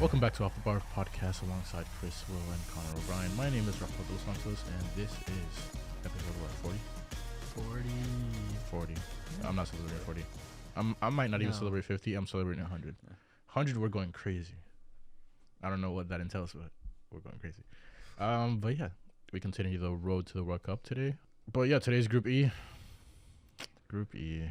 Welcome back to Off the Bar podcast alongside Chris, Will, and Connor O'Brien. My name is Rafael Dos Santos, and this is episode what, 40? 40. I'm not celebrating 40. I might not even celebrate 50. I'm celebrating 100. 100, we're going crazy. I don't know what that entails, but we're going crazy. But yeah, we continue the road to the World Cup today. But yeah, today's Group E. Group E.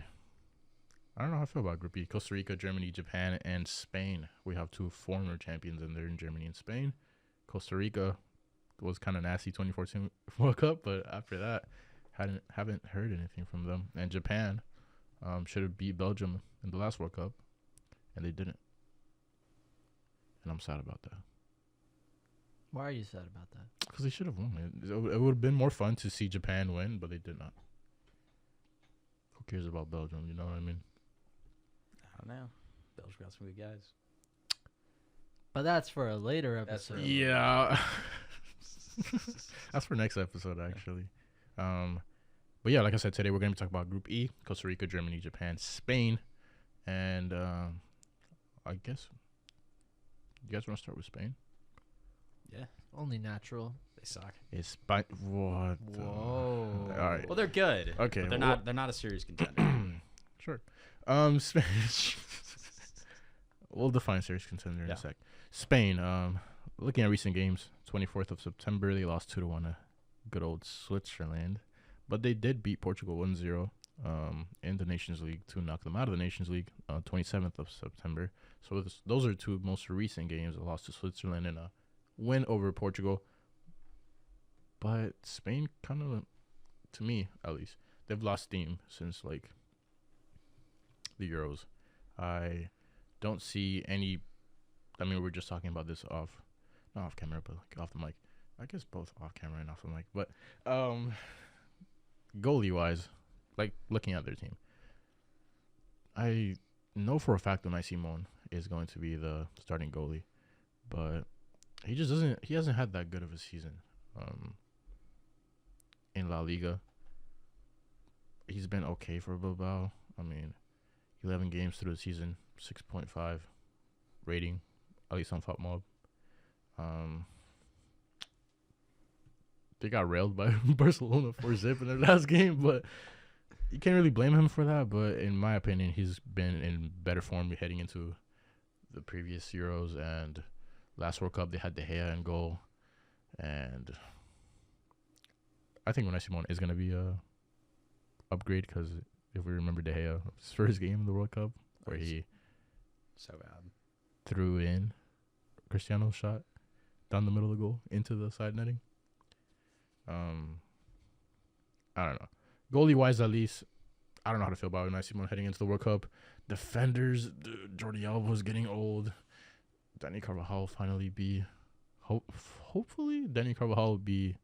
I don't know how I feel about Group E. Costa Rica, Germany, Japan, and Spain. We have two former champions in there in Germany and Spain. Costa Rica was kind of nasty 2014 World Cup, but after that, haven't heard anything from them. And Japan should have beat Belgium in the last World Cup, and they didn't. And I'm sad about that. Why are you sad about that? Because they should have won. It would have been more fun to see Japan win, but they did not. Who cares about Belgium? You know what I mean? I don't know. Belgium got some good guys. But that's for a later episode. Yeah. That's for next episode, actually. But yeah, like I said, today we're going to be talking about Group E, Costa Rica, Germany, Japan, Spain. And I guess you guys want to start with Spain? Yeah. Only natural. They suck. It's Spain. What? Whoa. All right. Well, they're good. Okay. But they're not a serious contender. Sure. Spain. We'll define serious contender in a sec. Spain. Looking at recent games, 24th of September, they lost 2-1 to good old Switzerland, but they did beat Portugal 1-0 in the Nations League to knock them out of the Nations League. 27th of September. So those are two most recent games: a loss to Switzerland and a win over Portugal. But Spain kind of, to me at least, they've lost steam since like the Euros. I don't see any. I mean, we're just talking about this not off camera, but like off the mic. I guess both off camera and off the mic. But goalie wise, like looking at their team, I know for a fact Unai Simon is going to be the starting goalie, but he just doesn't. He hasn't had that good of a season in La Liga. He's been okay for Bilbao. I mean, 11 games through the season, 6.5 rating, at least on FotMob. They got railed by Barcelona 4-0 in their last game, but you can't really blame him for that. But in my opinion, he's been in better form heading into the previous Euros and last World Cup. They had De Gea in goal, and I think Unai Simon is going to be a upgrade, because if we remember De Gea, his first game in the World Cup, where he So bad. threw in Cristiano's shot down the middle of the goal into the side netting. I don't know. Goalie wise, at least, I don't know how to feel about Unai Simon heading into the World Cup. Defenders, Jordi Alba is getting old. Danny Carvajal finally be, hopefully Danny Carvajal will be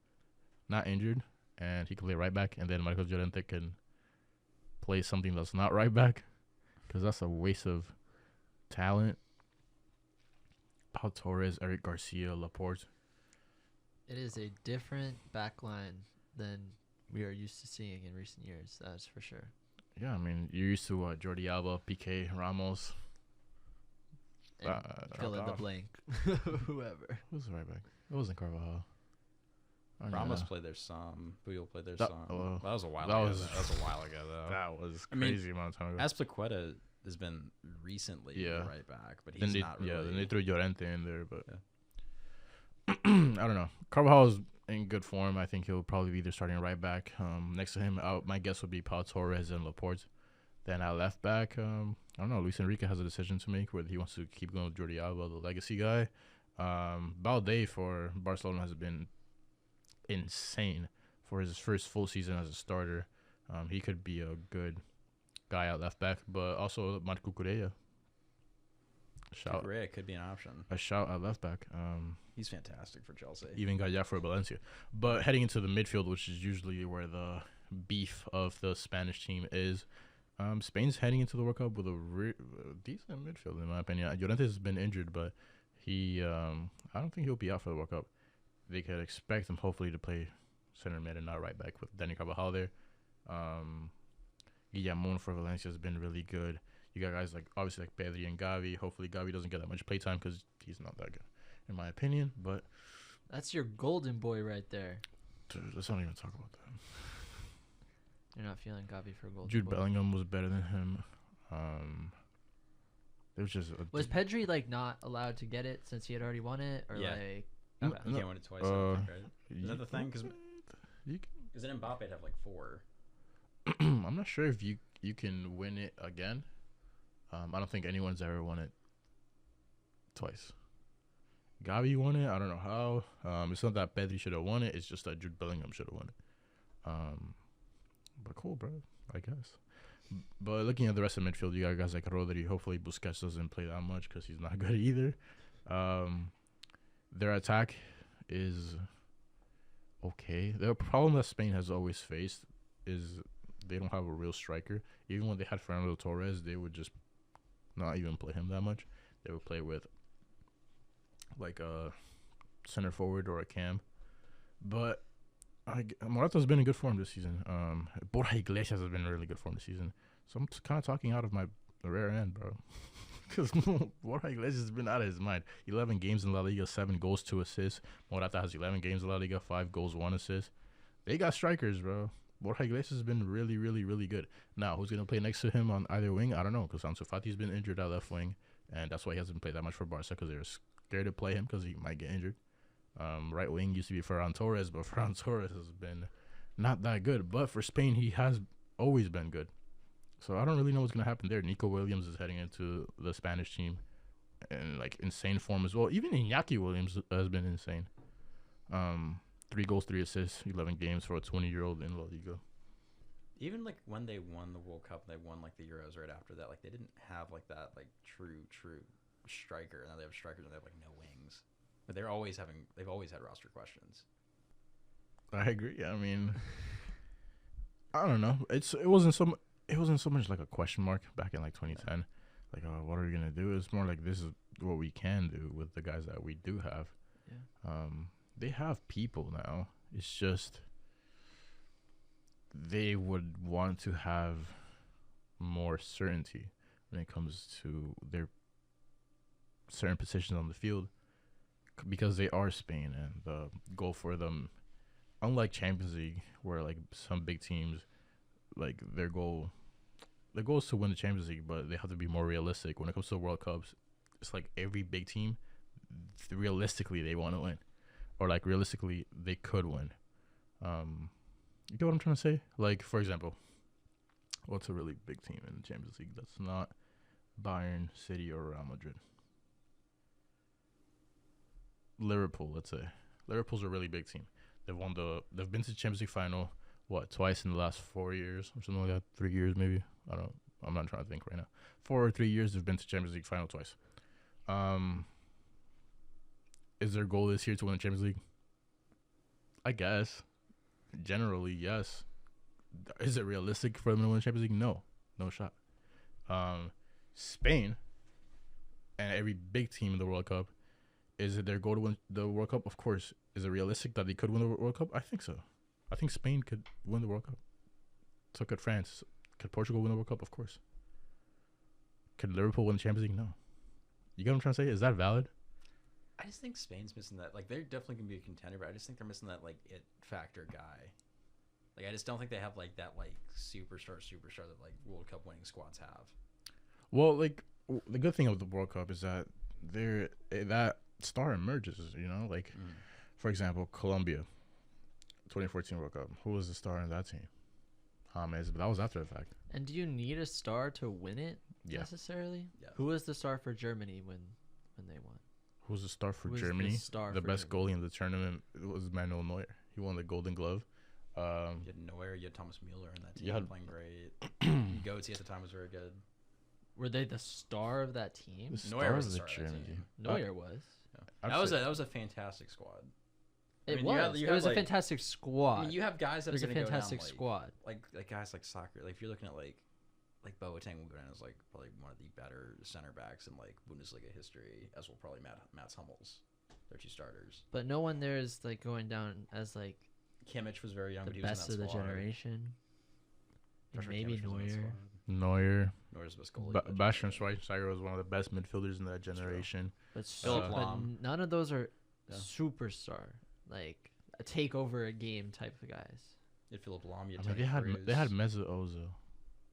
not injured and he can play right back, and then Marcos Llorente can play something that's not right back, because that's a waste of talent. Pau Torres, Eric Garcia, Laporte. It is a different backline than we are used to seeing in recent years. That's for sure. Yeah, I mean, you're used to Jordi Alba, Piqué, Ramos. And fill in the blank. Whoever. Who's the right back? It wasn't Carvajal. Ramos played there some. Puyol played there some. That was a while that ago. was a while ago, though. That was crazy amount of time ago. Azpilicueta has been recently right back, but he's not really. Yeah, then they threw Llorente in there, but I don't know. Carvajal's in good form. I think he'll probably be the starting right back. Next to him, my guess would be Pau Torres and Laporte. Then at left back, I don't know. Luis Enrique has a decision to make whether he wants to keep going with Jordi Alba, the legacy guy. Balde for Barcelona has been insane for his first full season as a starter. He could be a good guy at left back, but also Marco Correa. Correa could be an option. A shout at left back. He's fantastic for Chelsea. Even Gaia for Valencia. But heading into the midfield, which is usually where the beef of the Spanish team is, Spain's heading into the World Cup with a decent midfield, in my opinion. Llorente has been injured, but he, I don't think he'll be out for the World Cup. They could expect him, hopefully, to play center mid and not right back with Danny Carvajal there. Guillamon for Valencia has been really good. You got guys like obviously like Pedri and Gavi. Hopefully Gavi doesn't get that much playtime because he's not that good, in my opinion. But that's your golden boy right there. Dude, let's not even talk about that. You're not feeling Gavi for golden Jude boy. Bellingham was better than him. It was just was Pedri like not allowed to get it since he had already won it, or like he can't win it twice? I don't think, right? Is that the thing? Because then Mbappe'd have like 4. I'm not sure if you can win it again. I don't think anyone's ever won it twice. Gavi won it. I don't know how. It's not that Pedri should have won it. It's just that Jude Bellingham should have won it. But cool, bro. I guess. But looking at the rest of the midfield, you got guys like Rodri. Hopefully Busquets doesn't play that much because he's not good either. Their attack is okay. The problem that Spain has always faced is they don't have a real striker. Even when they had Fernando Torres, they would just not even play him that much. They would play with like a center forward or a cam. But Morata's been in good form this season. Borja Iglesias has been in really good form this season. So I'm kind of talking out of my rare end, bro. Because Borja Iglesias has been out of his mind. 11 games in La Liga, 7 goals, 2 assists. Morata has 11 games in La Liga, 5 goals, 1 assist. They got strikers, bro. Borja Iglesias has been really, really, really good. Now, who's going to play next to him on either wing? I don't know, because Ansu Fati's been injured at left wing, and that's why he hasn't played that much for Barca, because they're scared to play him because he might get injured. Right wing used to be Ferran Torres, but Ferran Torres has been not that good. But for Spain, he has always been good. So I don't really know what's going to happen there. Nico Williams is heading into the Spanish team in like insane form as well. Even Iñaki Williams has been insane. 3 goals, 3 assists, 11 games for a 20-year-old in La Liga. Even like when they won the World Cup, they won like the Euros right after that. Like they didn't have like that like true striker. Now they have strikers and they have like no wings. But they've always had roster questions. I agree. I mean, I don't know. It wasn't so much like a question mark back in like 2010. Like, what are we gonna do? It's more like this is what we can do with the guys that we do have. Yeah. They have people now. It's just they would want to have more certainty when it comes to their certain positions on the field. Because they are Spain, and the goal for them, unlike Champions League, where like some big teams, like their goal is to win the Champions League, but they have to be more realistic. When it comes to the World Cups, it's like every big team, realistically they want to win, or like realistically they could win. You get what I'm trying to say? Like for example, what's a really big team in the Champions League that's not Bayern, City, or Real Madrid? Liverpool, let's say. Liverpool's a really big team. They've been to the Champions League final, twice in the last 4 years or something like that, 3 years maybe. I'm not trying to think right now. 4 or 3 years they've been to Champions League final twice. Is their goal this year to win the Champions League? I guess. Generally, yes. Is it realistic for them to win the Champions League? No shot. Spain and every big team in the World Cup. Is it their goal to win the World Cup? Of course. Is it realistic that they could win the World Cup? I think so. I think Spain could win the World Cup. So could France. Could Portugal win the World Cup? Of course. Could Liverpool win the Champions League? No. You get what I'm trying to say? Is that valid? I just think Spain's missing that. Like, they're definitely going to be a contender, but I just think they're missing that, like, it factor guy. Like, I just don't think they have, like, that, like, superstar that, like, World Cup winning squads have. Well, like, the good thing of the World Cup is that that star emerges, you know? Like, for example, Colombia, 2014 World Cup. Who was the star in that team? James, but that was after the fact. And do you need a star to win it necessarily? Yeah. Who was the star for Germany when they won? Who was the star for Germany? The best goalie in the tournament was Manuel Neuer. He won the Golden Glove. You had Neuer, you had Thomas Mueller in that team playing great. Goetze at the time was very good. Were they the star of that team? Neuer was the star of that team. Neuer was. Yeah. That was a fantastic squad. It was a fantastic squad. I mean, you have guys that are going to go down. It was a fantastic squad. Like guys like soccer. Like if you're looking at like Boateng will go down as like probably one of the better center backs in like Bundesliga history, as will probably Mats Hummels. They're 2 starters. But no one there is like going down as like Kimmich was very young, the but he was best in that of the squad. Generation. Maybe Neuer. Neuer. Neuer's the best goalie. Bastian Schweinsteiger was one of the best midfielders in that generation. But, Philipp Lahm. none of those are Yeah. superstar, like a take over a game type of guys. You had Philipp Lahm. You I had mean, Toni they had Kroos, Mesut Ozil.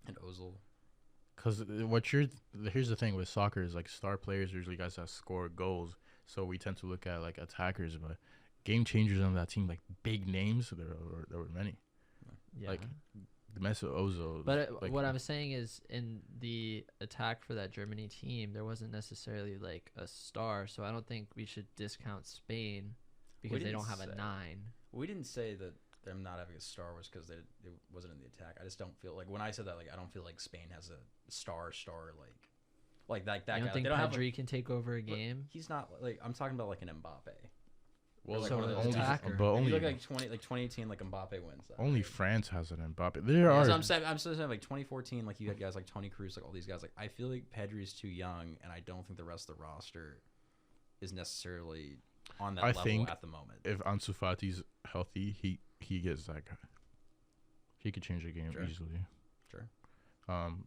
and Ozil. Because here's the thing with soccer is like star players are usually guys that score goals, so we tend to look at like attackers, but game changers on that team, like big names, there were many. Yeah. Like the Mesut Ozil. But like, what I'm saying is, in the attack for that Germany team, there wasn't necessarily like a star. So I don't think we should discount Spain because they didn't have a say- 9. We didn't say that them not having a star was because it wasn't in the attack. I just don't feel like when I said that, like I don't feel like Spain has a star like that You guy. don't think they don't have Pedri can take over a but game? He's not like I'm talking about like an Mbappe. well, like so one of an those attacker. but If only you look like 2018, like Mbappe wins that. only right? France has an Mbappe. Yeah, so I'm saying like 2014, like you had guys like Toni Kroos, like all these guys. Like I feel like Pedri's too young, and I don't think the rest of the roster is necessarily on that level think at the moment. If Ansu Fati's healthy, he gets that guy. He could change the game Sure. easily. Sure.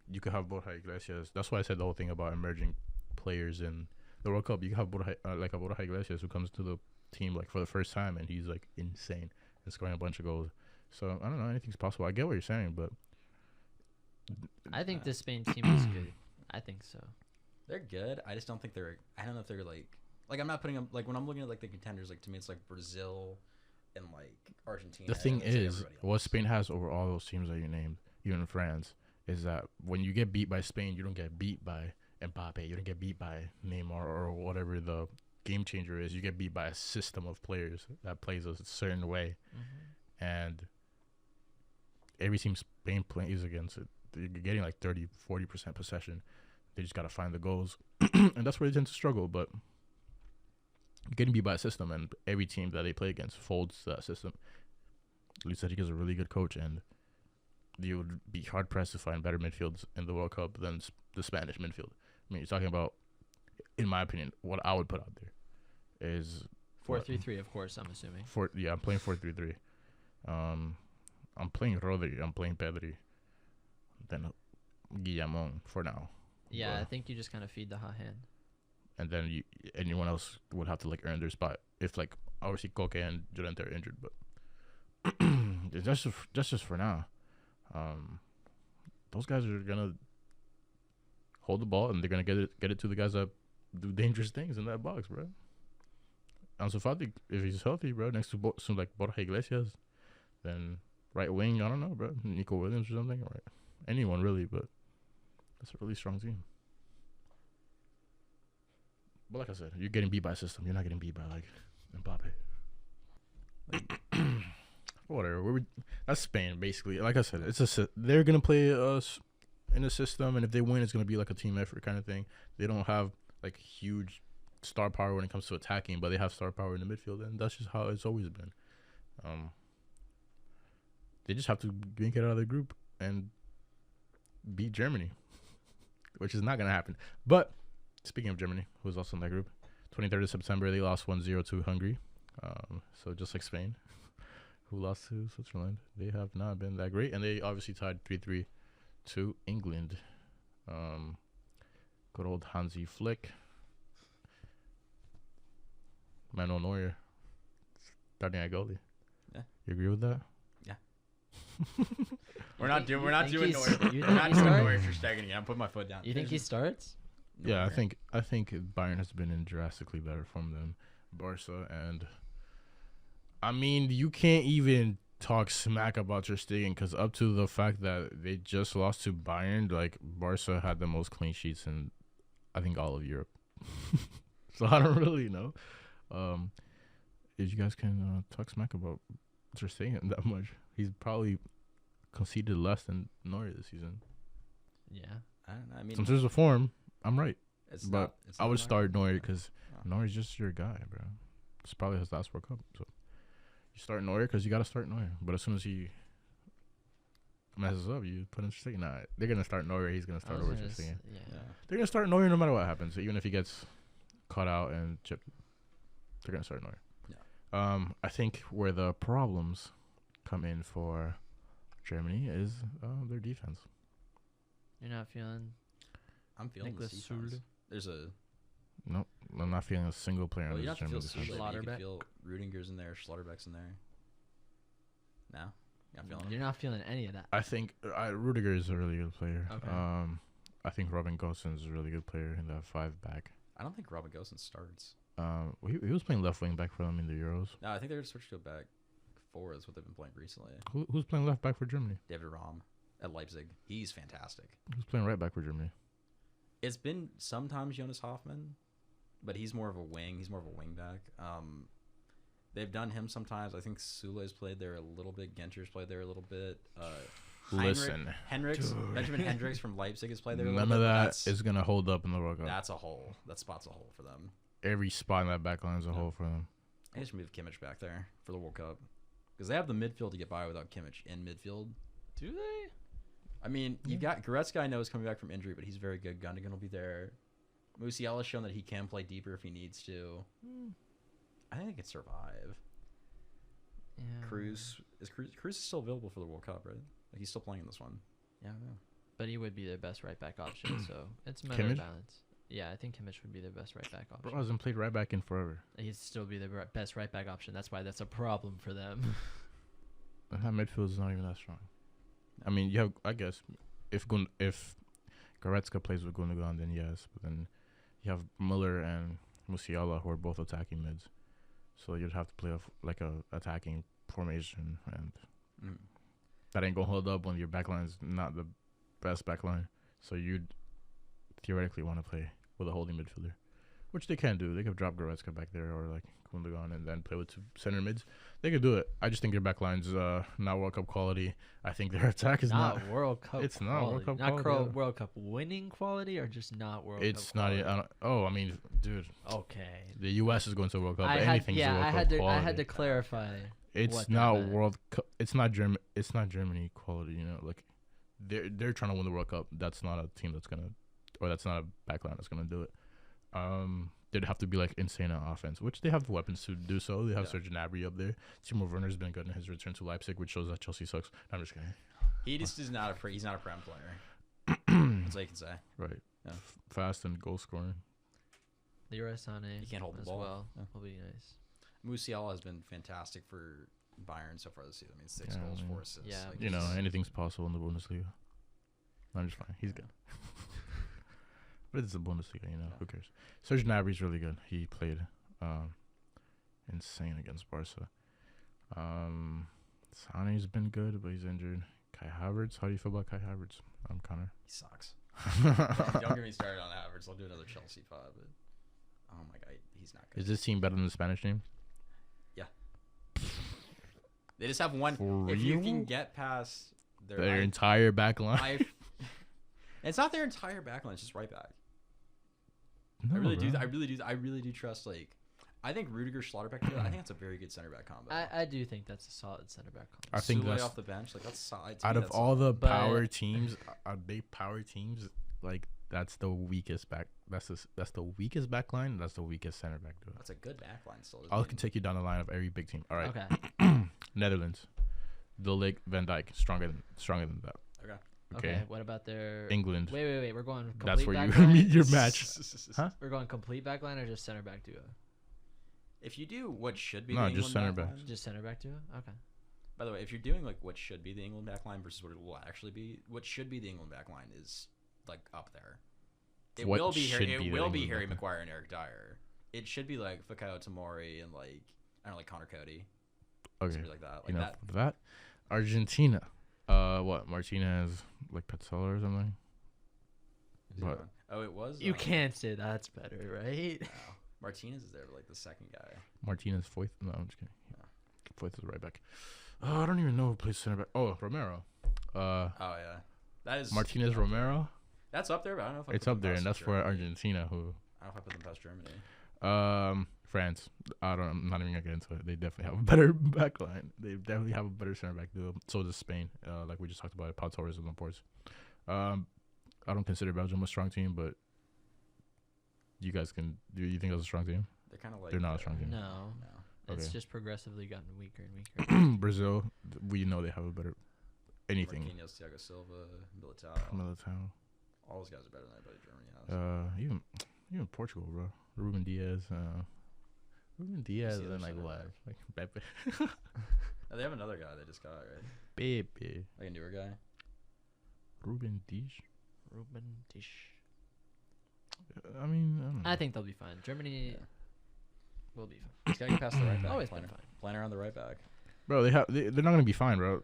You could have Borja Iglesias. That's why I said the whole thing about emerging players in the World Cup. You could have Borja Iglesias who comes to the team like for the first time and he's like insane and scoring a bunch of goals. So I don't know, anything's possible. I get what you're saying, but I think the Spain team is good. I think so. They're good. I just don't think they're. I don't know if they're like I'm not putting them like when I'm looking at like the contenders. Like to me, it's like Brazil and like Argentina. the thing and it's, like, is, everybody what else. Spain has over all those teams that you named, even France, is that when you get beat by Spain, you don't get beat by Mbappe, you don't get beat by Neymar or whatever the game changer is. You get beat by a system of players that plays a certain way, and every team Spain plays against it, you're getting like 30-40% possession. They just got to find the goals, and that's where they tend to struggle. But getting beat by a system, and every team that they play against folds to that system. Luis Enrique is a really good coach, and you would be hard pressed to find better midfields in the World Cup than the Spanish midfield. I mean, you're talking about, in my opinion, what I would put out there is 4-3-3, of course. I'm assuming. I'm playing 4-3-3. I'm playing Rodri. I'm playing Pedri. Then Guillamon for now. Yeah, But- I think you just kind of feed the hot hand. and then anyone else would have to like earn their spot if like obviously Koke and Llorente are injured, but that's just for now. Those guys are gonna hold the ball and they're gonna get it to the guys that do dangerous things in that box, bro. Ansu Fati, if he's healthy, bro, next to like Borja Iglesias, then right wing, I don't know, bro, Nico Williams or something, or anyone really, but that's a really strong team. But like I said, you're getting beat by a system. You're not getting beat by like Mbappe. Like, whatever. That's Spain basically. Like I said, they're gonna play us in a system, and if they win, it's gonna be like a team effort kind of thing. They don't have like huge star power when it comes to attacking, but they have star power in the midfield, and that's just how it's always been. They just have to make it out of the group and beat Germany, which is not gonna happen. But speaking of Germany, who's also in that group, 23rd of September, they lost 1-0 to Hungary. So just like Spain, who lost to Switzerland, they have not been that great. And they obviously tied 3-3 to England. Good old Hansi Flick. Manuel Neuer starting at goalie. Yeah. You agree with that? Yeah. We're We're not doing Neuer. You We're think not he doing starts? Neuer for Stegen. I'm putting my foot down. You think he starts? Yeah, Neuer. I think Bayern has been in drastically better form than Barca, and I mean you can't even talk smack about Ter Stegen because up to the fact that they just lost to Bayern, like Barca had the most clean sheets in I think all of Europe. So I don't really know if you guys can talk smack about Ter Stegen that much. He's probably conceded less than Neuer this season. Yeah. I don't know. I mean, So in terms of form, I'm right. it's But not, it's I not would Neuer. start Neuer because No. Neuer's just your guy, bro. It's probably his last World Cup. So you start Neuer because you got to start Neuer. But as soon as he messes up, you put in Ter Stegen. Nah, they're going to start Neuer. He's going to I start was over Ter gonna Stegen. yeah. Yeah. They're going to start Neuer no matter what happens. Even if he gets caught out and chipped, they're going to start Neuer. Yeah. I think where the problems come in for Germany is their defense. You're not feeling I'm feeling Nicholas this defense. Sule. There's a. Nope, I'm not feeling a single player Well, on you this don't have to German feel defense. Sule, but you can Schlotterbeck? feel Rudiger's in there, Schlotterbeck's in there. No? You're not feeling You're him? not feeling any of that. I think Rudiger is a really good player. Okay. I think Robin Gosens is a really good player in that 5-back. I don't think Robin Gosens starts. He was playing left wing back for them in the Euros. No, I think they're going to switch to a back four is what they've been playing recently. Who's playing left back for Germany? David Raum at Leipzig. He's fantastic. Who's playing right back for Germany? It's been sometimes Jonas Hoffman, but he's more of a wing. He's more of a wing back. They've done him sometimes. I think Sule's played there a little bit. Genter's played there a little bit. Listen, Benjamin Hendricks from Leipzig has played there a little none bit. of that is gonna hold up in the World Cup. That's a hole. That spot's a hole for them. Every spot in that back line is a hole for them. I just move Kimmich back there for the World Cup because they have the midfield to get by without Kimmich in midfield. Do they? I mean, you got Goretzka. I know is coming back from injury, but he's very good. Gundogan will be there. Musiala's shown that he can play deeper if he needs to. I think they could survive. Yeah. Cruz is still available for the World Cup, right? Like he's still playing this one. Yeah, I don't know. But he would be their best right back option, so it's a matter Kimmich? of balance. Yeah, I think Kimmich would be their best right back option. Bro hasn't played right back in forever. He'd still be their best right back option. That's why that's a problem for them. And that midfield is not even that strong. I mean, you have, I guess, if Goretzka plays with Gundogan, then yes. But then you have Muller and Musiala who are both attacking mids. So you'd have to play like a attacking formation, and that ain't gonna hold up when your backline is not the best backline. So you'd theoretically want to play with a holding midfielder, which they can do. They could drop Goretzka back there or like Gundogan and then play with two center mids. They could do it. I just think their backline's not World Cup quality. I think their attack is not World Cup. It's quality. not World Cup Not quality, yeah. World Cup winning quality, or just not World Cup. It's not. I mean, dude. Okay. The U.S. is going to World Cup. But I anything's World Cup quality. I had to clarify. It's what not that meant. World Cup. It's not German. It's not Germany quality. You know, like they're trying to win the World Cup. That's not a team that's gonna, or that's not a backline that's gonna do it. They'd have to be like insane on offense, which they have the weapons to do so. They have Serge Gnabry up there. Timo Werner's been good in his return to Leipzig, which shows that Chelsea sucks. I'm just kidding. He just is not he's not a prem player. That's all you can say. Right. Yeah. Fast and goal scoring. Leroy Sané. He can't hold the as ball. well. Yeah. Will be nice. Musiala has been fantastic for Bayern so far this season. I mean, 6 Yeah, goals, I mean, 4 assists. Yeah. Like, You know, he's- anything's possible in the Bundesliga. I'm just fine. He's good. But it's the Bundesliga, you know. Yeah. Who cares? Serge Gnabry's really good. He played insane against Barca. Sané's been good, but he's injured. Kai Havertz, how do you feel about Kai Havertz? I'm Connor. he sucks. Don't get me started on Havertz. I'll do another Chelsea pod, but oh my god, he's not good. Is this team better than the Spanish team? They just have one. For If you real? can get past Their entire back line? it's not their entire back line. It's just right back. No, I really bro. do. I really do trust. Like, I think Rudiger Schlotterbeck. I think that's a very good center back combo. I do think that's a solid center back combo. I think Sule that's off the bench. Like that's solid. out of all the But- power teams, big power teams, like that's the weakest back. That's the weakest back line. That's the weakest center back duo. that's a good back line still. I can take you down the line of every big team. All right, Okay. Netherlands, De Ligt, Van Dijk, stronger than that. Okay. Okay. What about their England. Wait. We're going complete That's where back you line? meet your match. Huh? We're going complete back line or just center back duo? If you do what should be No, the just England center back backs. line- Just center back duo? Okay. By the way, if you're doing like what should be the England back line versus what it will actually be, what should be the England back line is like up there. It What will be should Harry, be it the will be England Harry back Maguire and Eric Dyer. It should be like Fikayo Tomori and like I don't know, like Connor Cody. Okay, Something like that. Like enough that. of that. Argentina. What? Martinez, like Petzela or something? What? Oh, it was. You can't say that's better, right? No. Martinez is there, like the second guy. Martinez, Foyth. No, I'm just kidding. Yeah. Foyth is right back. I don't even know who plays center back. Oh, Romero. Oh yeah, that is Martinez Romero. That's up there, but I don't know if I It's put up them there, past and that's for Germany. Argentina. Who? I don't know if I put them past Germany. France. I'm not even gonna get into it. They definitely have a better back line. They definitely have a better center back duo. So does Spain. Like we just talked about, Pau Torres and Laporte. I don't consider Belgium a strong team, but you guys can. Do you think that's a strong team? They're kind of like They're not a strong team. No. No. It's Okay. just progressively gotten weaker and weaker. Brazil. We know they have a better anything. Marquinhos, Thiago Silva, Militao. Militao. All those guys are better than anybody in Germany has. Even Portugal, bro. Ruben Diaz. And like center what? back. Like Pepe. Oh, they have another guy they just got, right? Pepe. Like a newer guy. Ruben Diaz. Ruben Dish. I mean, I don't know. I think they'll be fine. Germany will be fine. This guy can pass the right back. Always been Planner. fine. Planner on the right back. Bro, they're not gonna be fine, bro.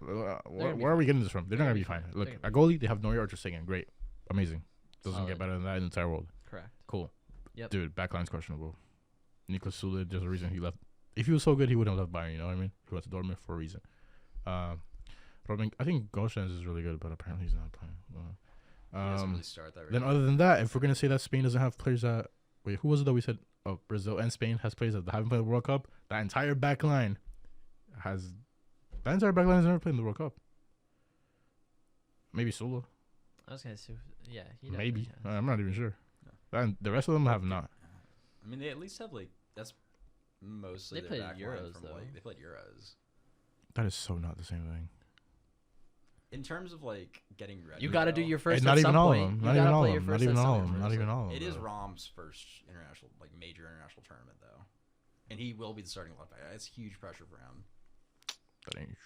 Where are we getting this from? They're not gonna be fine. Look, They're a goalie, they have Neuer or Trezeguet. Great, amazing. Doesn't Solid. get better than that in the entire world. Correct. Cool. Yep. Dude, backline's questionable. Niklas Süle, there's a reason he left. If he was so good, he wouldn't have left Bayern. You know what I mean? He went to Dortmund for a reason. Robin, I think Gosens is really good, but apparently he's not playing. He doesn't really start that. Then other than that, if we're gonna say that Spain doesn't have players that wait, who was it that we said? Oh, Brazil and Spain has players that haven't played the World Cup. That entire back line has never played in the World Cup. Maybe Sula. I was gonna say, yeah, he Maybe. definitely has. I'm not even sure. No. And the rest of them have not. I mean, they at least have like that's mostly They their played back Euros, line from though. like they played Euros. That is so not the same thing. In terms of like getting ready, You got to do though, your first. Not at even some all of point. them. You Not gotta even all play of your them. Not first even at some all of them. point. Not even all of them. It is bro. Rom's first international, like major international tournament though, and he will be the starting left back. It's huge pressure for him. That ain't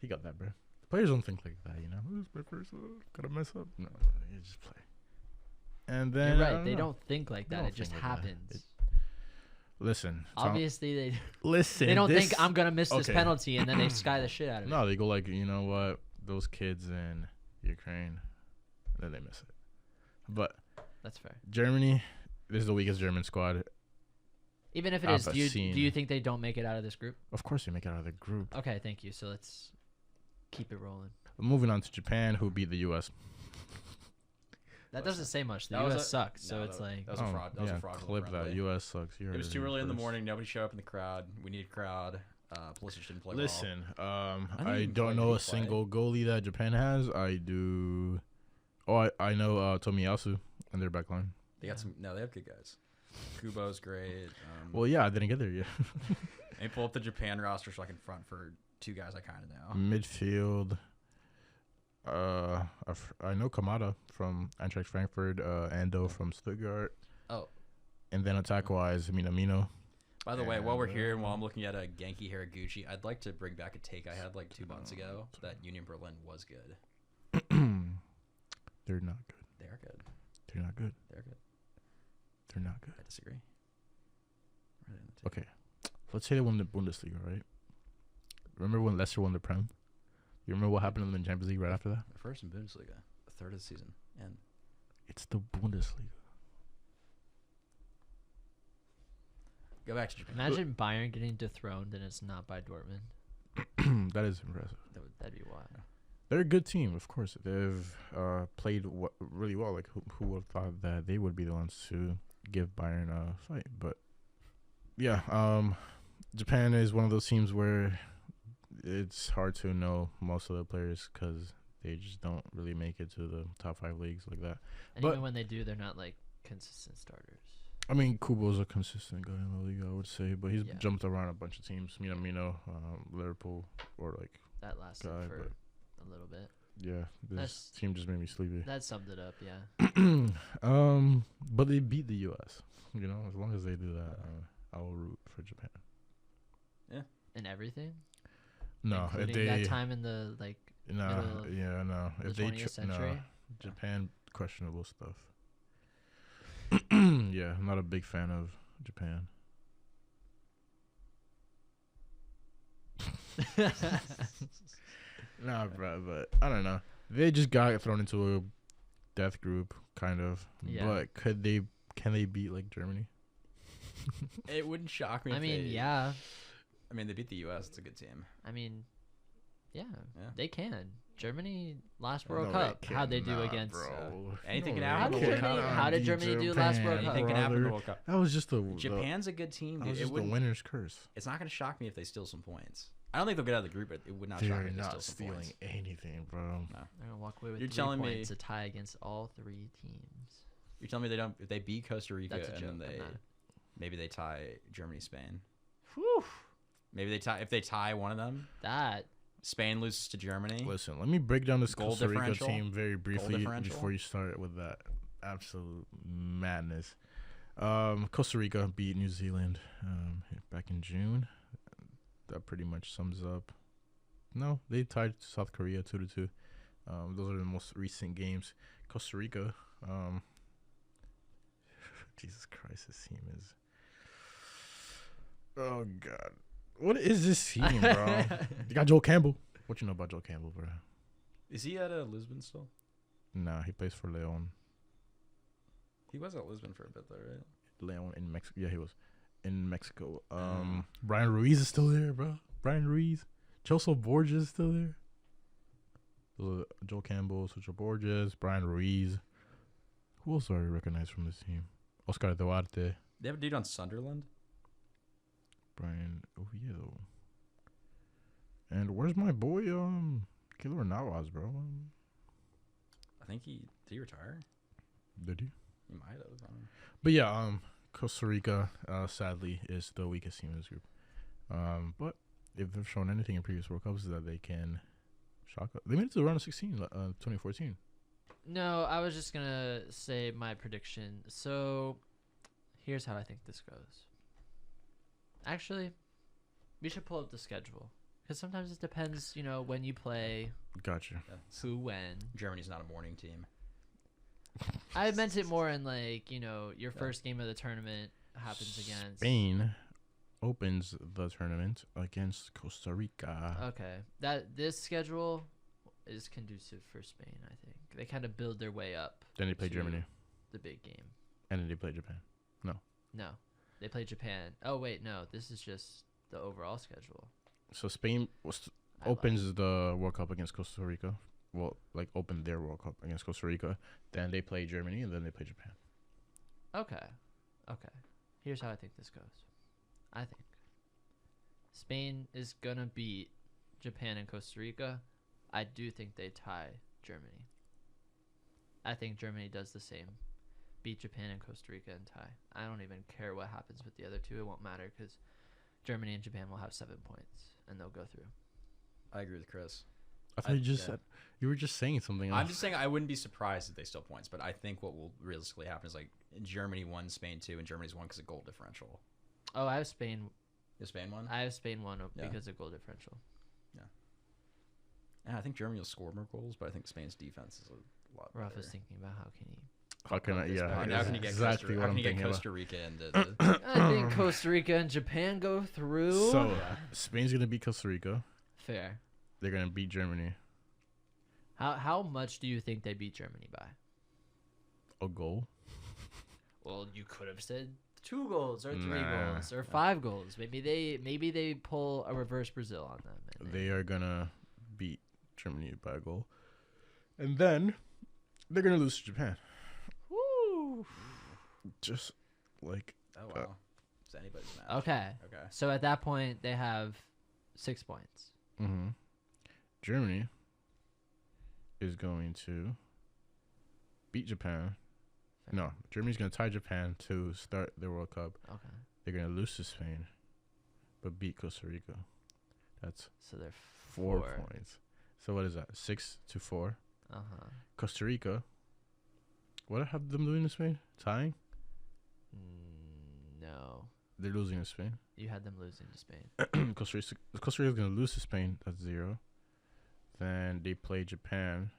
he got that, bro. Players don't think like that, you know. This is my first. Gotta mess up. No, you just play. And then You're right. They don't think like They that. don't It just think like that. happens. Listen. Obviously, they Listen. they don't this- think I'm gonna miss this okay. penalty, and then they sky the shit out of it. No, they go like, you know what? Those kids in Ukraine, and then they miss it. But That's fair. Germany, this is the weakest German squad. Even if it I've is, do seen- you think they don't make it out of this group? Of course, they make it out of the group. Okay, thank you. So let's keep it rolling. Moving on to Japan, who beat the U.S. That doesn't say much. The That was U.S. a- sucks, so no, it's like that was a fraud. That was a fraudulent clip friendly. that. U.S. sucks. You It heard was too here early in the first. morning. Nobody showed up in the crowd. We needed crowd. Pulisic didn't play Listen, well. I even don't play. know Did a he play? single goalie that Japan has. I do. Oh, I know Tomiyasu and their back line. They got some. No, they have good guys. Kubo's great. Well, yeah, I didn't get there yet. Let me pull up the Japan roster so I can front for two guys I kind of know. Midfield. I know Kamada from Eintracht Frankfurt, Ando from Stuttgart, oh, and then attack-wise, Minamino. By the way, while we're And, here and while I'm looking at a Genki Haraguchi, I'd like to bring back a take I had like 2 months ago that Union Berlin was good. They're not good. They are good. They're not good. They're good. They're not good. I disagree. Where are they on the Okay, let's say they won the Bundesliga, right? Remember when Leicester won the Prem? You remember what happened in the Champions League right after that? The first in Bundesliga, a third of the season, and It's the Bundesliga. go back to Japan. imagine Bayern getting dethroned and it's not by Dortmund. That is impressive. That'd be wild. They're a good team, of course. They've played really well. Like, who would have thought that they would be the ones to give Bayern a fight? But, yeah, Japan is one of those teams where it's hard to know most of the players because they just don't really make it to the top 5 leagues like that. And But- even when they do, they're not like consistent starters. I mean, Kubo's a consistent guy in the league, I would say, but he's Yeah. jumped around a bunch of teams. Minamino, Liverpool, or like, That lasted guy, for but- a little bit. yeah, this That's- team just made me sleepy. That summed it up, yeah. But they beat the U.S. You know, as long as they do that, I will root for Japan. And everything. No, if including they that time in the like no, middle of yeah, no, the if they 20th century. no, Japan questionable stuff. Yeah, I'm not a big fan of Japan. Nah, bro, but I don't know. They just got thrown into a death group, kind of. Yeah. But can they beat like Germany? It wouldn't shock me. I if mean, they, yeah. I mean, they beat the U.S. It's a good team. I mean, yeah, Yeah. they can. Germany last No, World they Cup. How'd they do cannot, against? bro. Anything can they happen in the World Cup. cannot How did beat Germany do last World Japan, Cup? Anything can happen in the brother. World Cup. That was just the Japan's a good team, That dude. was It just the wouldn't. winner's curse. It's not going to shock me if they steal some points. I don't think they'll get out of the group, but it would not shock They're me if they not steal some stealing points. anything, bro. They're gonna walk away with You're 3 telling me- points, a tie against all 3 teams. You're telling me they don't? If they beat Costa Rica That's a and joke. then I'm they not. maybe they tie Germany, Spain. Whew. Maybe they tie if they tie one of them. That Spain loses to Germany. Listen, let me break down this Goal Costa Rica differential? team very briefly differential? before you start with that absolute madness. Costa Rica beat New Zealand back in June. That pretty much sums up. No, they tied South Korea 2-2. Those are the most recent games. Costa Rica. Jesus Christ, this team is. Oh God, what is this team, bro? You got Joel Campbell. What you know about Joel Campbell, bro? Is he at Lisbon still? Nah, he plays for Leon. He was at Lisbon for a bit though, right? Leon in Mexico. Yeah, he was in Mexico. Brian Ruiz is still there, bro. Brian Ruiz. Chelsea Borges is still there. Joel Campbell, Sergio Borges, Brian Ruiz. Who else do I recognize from this team? Oscar Duarte. They have a dude on Sunderland. Brian Oviedo. And where's my boy, Keylor Navas, bro? I think did he retire? Did he? He might have. I don't know. But yeah, Costa Rica, sadly, is the weakest team in this group. But if they've shown anything in previous World Cups, is that they can shock up. They made it to the round of 16, 2014. No, I was just gonna say my prediction. So, here's how I think this goes. Actually, we should pull up the schedule because sometimes it depends, when you play, Gotcha. who, when. Germany's not a morning team. I meant it more in your first game of the tournament happens against Spain opens the tournament against Costa Rica. Okay, this schedule is conducive for Spain. I think they kind of build their way up. Then they play to Germany. the big game. And then they play Japan. No, they play Japan. Oh wait, no, this is just the overall schedule. So Spain opens the World Cup against Costa Rica. Well, open their World Cup against Costa Rica. Then they play Germany, and then they play Japan. Okay. Here's how I think this goes. I think Spain is gonna beat Japan and Costa Rica. I do think they tie Germany. I think Germany does the same. Beat Japan and Costa Rica and tie. I don't even care what happens with the other two. It won't matter because Germany and Japan will have 7 points and they'll go through. I agree with Chris. I thought you were just saying something else. I'm just saying I wouldn't be surprised if they still points, but I think what will realistically happen is Germany won, Spain 2, and Germany's 1 because of goal differential. Oh, I have Spain. Is Spain 1? I have Spain 1 because of goal differential. Yeah, I think Germany will score more goals, but I think Spain's defense is a lot Ruff better. is thinking about how can he. How can I? Yeah, How can you get exactly what I'm thinking Costa about. Rica into I think Costa Rica and Japan go through. So Spain's gonna beat Costa Rica. Fair. They're gonna beat Germany. How much do you think they beat Germany by? A goal. Well, you could have said 2 goals or 3 Nah. goals or 5 goals. Maybe they pull a reverse Brazil on them. And They are gonna beat Germany by a goal, and then they're gonna lose to Japan. Woo. Just like Oh wow, it's anybody's match. Okay. Okay. So at that point, they have 6 points. Germany is going to beat Japan. No, Germany's gonna tie Japan to start their World Cup. Okay. They're gonna lose to Spain, but beat Costa Rica. That's So they're 4 points. So what is that? 6-4. Costa Rica. What have them doing to Spain? Tying? No. They're losing to Spain. You had them losing to Spain. Costa Rica's gonna lose to Spain. That's 0. Then they play Japan.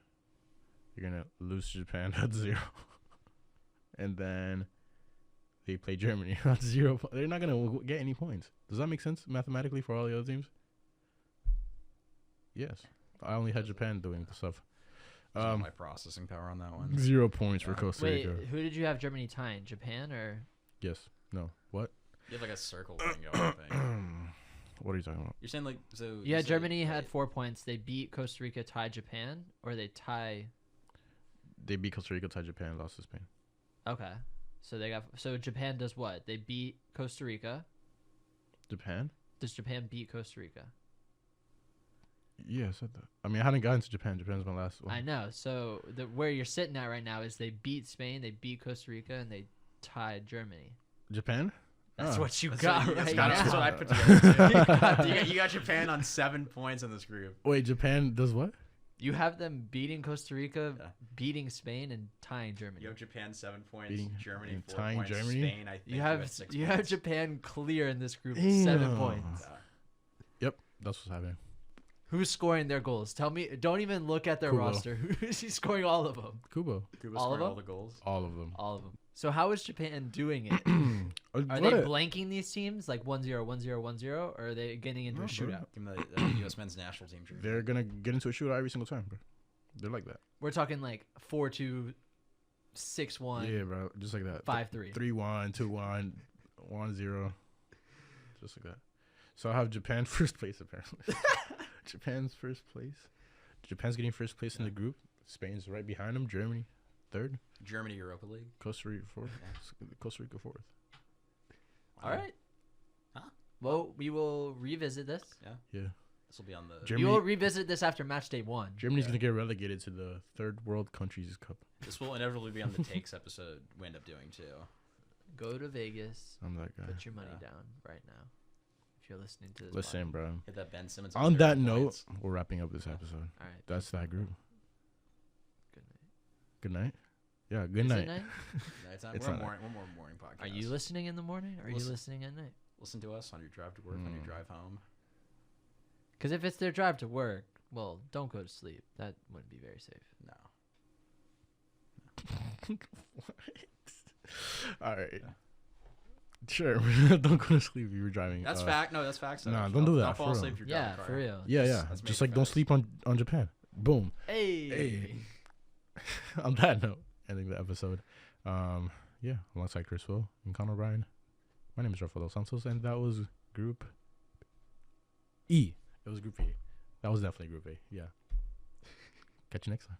They're gonna lose to Japan. That's 0. And then they play Germany. That's 0. They're not gonna get any points. Does that make sense mathematically for all the other teams? Yes. I only had Japan doing the stuff. My processing power on that one. 0 points for Costa Wait, Rica. who did you have Germany tying? Japan or? Yes. No. What? You have a circle thing going. I think. What are you talking about? You're saying so. Yeah, Germany had 4 points. They beat Costa Rica, tie Japan, or they tie. They beat Costa Rica, tied Japan, lost to Spain. Okay, so Japan does what? They beat Costa Rica. Japan? Does Japan beat Costa Rica? Yeah, I said that. I mean, I hadn't gotten to Japan. Japan's my last one. I know. So where you're sitting at right now is they beat Spain, they beat Costa Rica, and they tied Germany. Japan? That's Oh. what you That's got what, right that's now. what I put together too. You got Japan on 7 points in this group. Wait, Japan does what? You have them beating Costa Rica, Yeah. beating Spain, and tying Germany. You have Japan 7 points, Beating Germany and 4 tying points, Germany? Spain I think You have 6 you have points. Japan clear in this group, Damn. 7 points. Yeah. Yep, that's what's happening. Who's scoring their goals? Tell me. Don't even look at their Kubo. roster. Who's he scoring all of them? Kubo, Cuba All of scored them? all the goals. all of them. All of them. So how is Japan doing it? Are What they a- blanking these teams like 1-0, 1-0, 1-0, or are they getting into a No, bro. shootout? Give them the U.S. men's national team jersey. They're gonna get into a shootout every single time, bro. They're like that. We're talking like 4-2, 6-1, Yeah, bro, just like that. 5-3. 3-1, 2-1, 1-0, just like that. So I have Japan first place apparently. Japan's first place. Japan's getting first place in the group. Spain's right behind them. Germany, third. Germany Europa League. Costa Rica fourth. Costa Rica fourth. All right. Huh? Well, we will revisit this. Yeah. This will be on the. Germany- We will revisit this after match day 1. Germany's Yeah. gonna get relegated to the third World Countries Cup. This will inevitably be on the takes episode we end up doing too. Go to Vegas. I'm that guy. Put your money Yeah. down right now. If you're listening to this. Listen, bro. Hit that Ben Simmons. On under that 30 note, points. we're wrapping up this episode. All right. That's that group. Good night. Good night. Yeah. Good Is it night. night? Nighttime. It's We're, not a morning, we're more morning podcast. Are you listening in the morning or are you Listen. listening at night? Listen to us on your drive to work, on your drive home. Because if it's their drive to work, well, don't go to sleep. That wouldn't be very safe. No. All right. Sure. Don't go to sleep if you're driving. That's fact. No, that's facts. though. Nah, don't do that, Don't fall for asleep real. if you're driving Yeah, a car. for real. Yeah, yeah. That's Just major like don't facts. sleep on Japan. Boom. Hey. Hey. On that note, ending the episode. Yeah, alongside Chris Will and Connor Ryan. My name is Rafael Santos, and that was Group E. It was Group E. That was definitely Group A. Yeah. Catch you next time.